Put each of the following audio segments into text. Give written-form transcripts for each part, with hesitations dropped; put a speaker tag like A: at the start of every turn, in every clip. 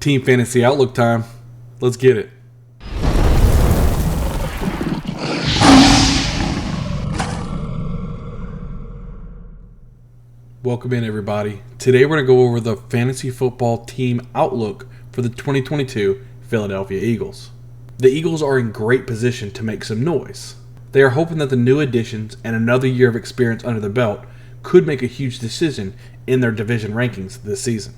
A: Team Fantasy Outlook time. Let's get it. Welcome in, everybody. Today we're going to go over the Fantasy Football Team Outlook for the 2022 Philadelphia Eagles. The Eagles are in great position to make some noise. They are hoping that the new additions and another year of experience under the belt could make a huge decision in their division rankings this season.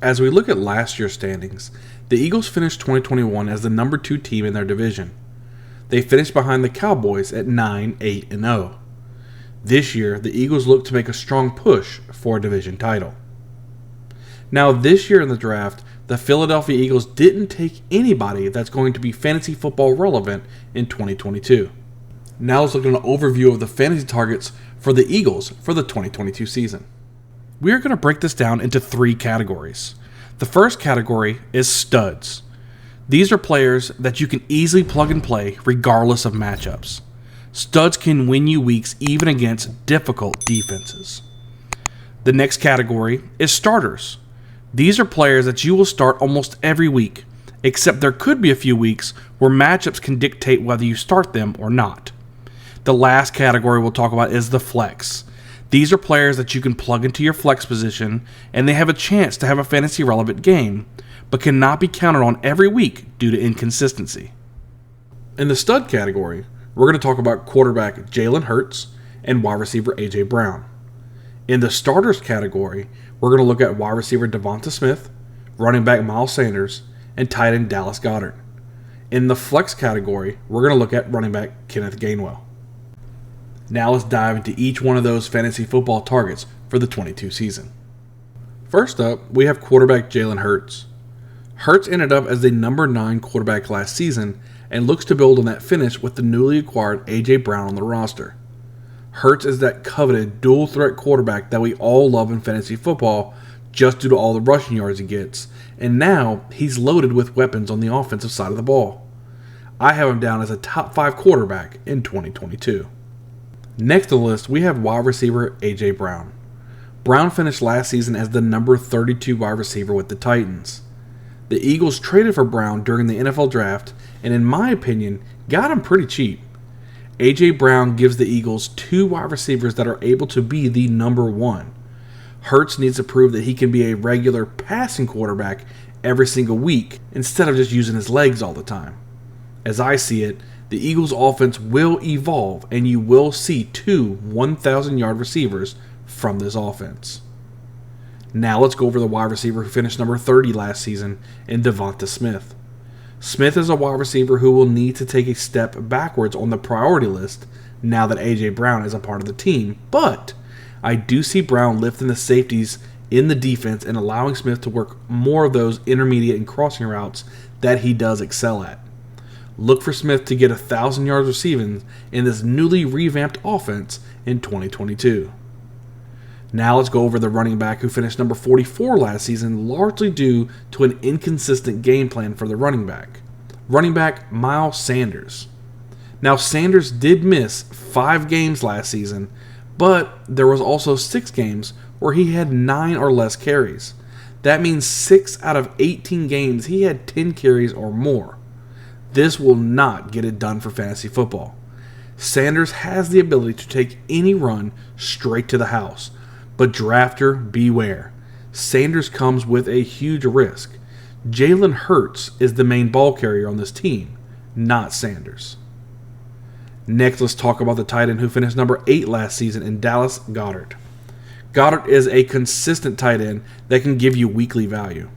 A: As we look at last year's standings, the Eagles finished 2021 as the number 2 team in their division. They finished behind the Cowboys at 9-8-0. This year, the Eagles look to make a strong push for a division title. Now, this year in the draft, the Philadelphia Eagles didn't take anybody that's going to be fantasy football relevant in 2022. Now let's look at an overview of the fantasy targets for the Eagles for the 2022 season. We are going to break this down into 3 categories. The first category is studs. These are players that you can easily plug and play regardless of matchups. Studs can win you weeks even against difficult defenses. The next category is starters. These are players that you will start almost every week, except there could be a few weeks where matchups can dictate whether you start them or not. The last category we'll talk about is the flex. These are players that you can plug into your flex position and they have a chance to have a fantasy relevant game, but cannot be counted on every week due to inconsistency. In the stud category, we're going to talk about quarterback Jalen Hurts and wide receiver A.J. Brown. In the starters category, we're going to look at wide receiver Devonta Smith, running back Miles Sanders, and tight end Dallas Goedert. In the flex category, we're going to look at running back Kenneth Gainwell. Now let's dive into each one of those fantasy football targets for the 22 season. First up, we have quarterback Jalen Hurts. Hurts ended up as the number 9 quarterback last season and looks to build on that finish with the newly acquired A.J. Brown on the roster. Hurts is that coveted dual threat quarterback that we all love in fantasy football just due to all the rushing yards he gets, and now he's loaded with weapons on the offensive side of the ball. I have him down as a top 5 quarterback in 2022. Next on the list, we have wide receiver A.J. Brown. Brown finished last season as the number 32 wide receiver with the Titans. The Eagles traded for Brown during the NFL draft, and in my opinion, got him pretty cheap. A.J. Brown gives the Eagles 2 wide receivers that are able to be the number 1. Hurts needs to prove that he can be a regular passing quarterback every single week instead of just using his legs all the time. As I see it, the Eagles' offense will evolve, and you will see 2 1,000-yard receivers from this offense. Now let's go over the wide receiver who finished number 30 last season in Devonta Smith. Smith is a wide receiver who will need to take a step backwards on the priority list now that A.J. Brown is a part of the team, but I do see Brown lifting the safeties in the defense and allowing Smith to work more of those intermediate and crossing routes that he does excel at. Look for Smith to get 1,000 yards receiving in this newly revamped offense in 2022. Now let's go over the running back who finished number 44 last season, largely due to an inconsistent game plan for the running back. Running back Miles Sanders. Now Sanders did miss 5 games last season, but there was also 6 games where he had 9 or less carries. That means 6 out of 18 games he had 10 carries or more. This will not get it done for fantasy football. Sanders has the ability to take any run straight to the house, but drafter beware. Sanders comes with a huge risk. Jalen Hurts is the main ball carrier on this team, not Sanders. Next, let's talk about the tight end who finished number 8 last season in Dallas Goedert. Goedert is a consistent tight end that can give you weekly value.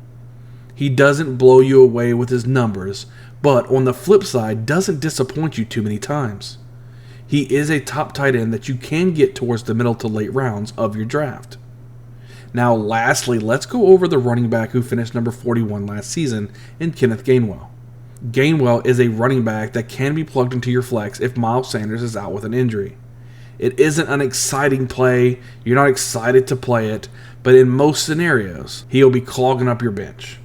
A: He doesn't blow you away with his numbers, but on the flip side, doesn't disappoint you too many times. He is a top tight end that you can get towards the middle to late rounds of your draft. Now, lastly, let's go over the running back who finished number 41 last season in Kenneth Gainwell. Gainwell is a running back that can be plugged into your flex if Miles Sanders is out with an injury. It isn't an exciting play, you're not excited to play it, but in most scenarios, he'll be clogging up your bench.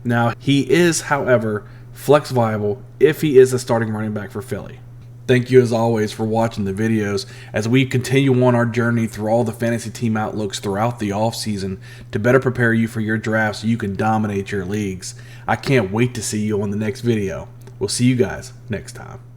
A: Now, he is, however, flex viable if he is a starting running back for Philly. Thank you as always for watching the videos as we continue on our journey through all the fantasy team outlooks throughout the offseason to better prepare you for your draft so you can dominate your leagues. I can't wait to see you on the next video. We'll see you guys next time.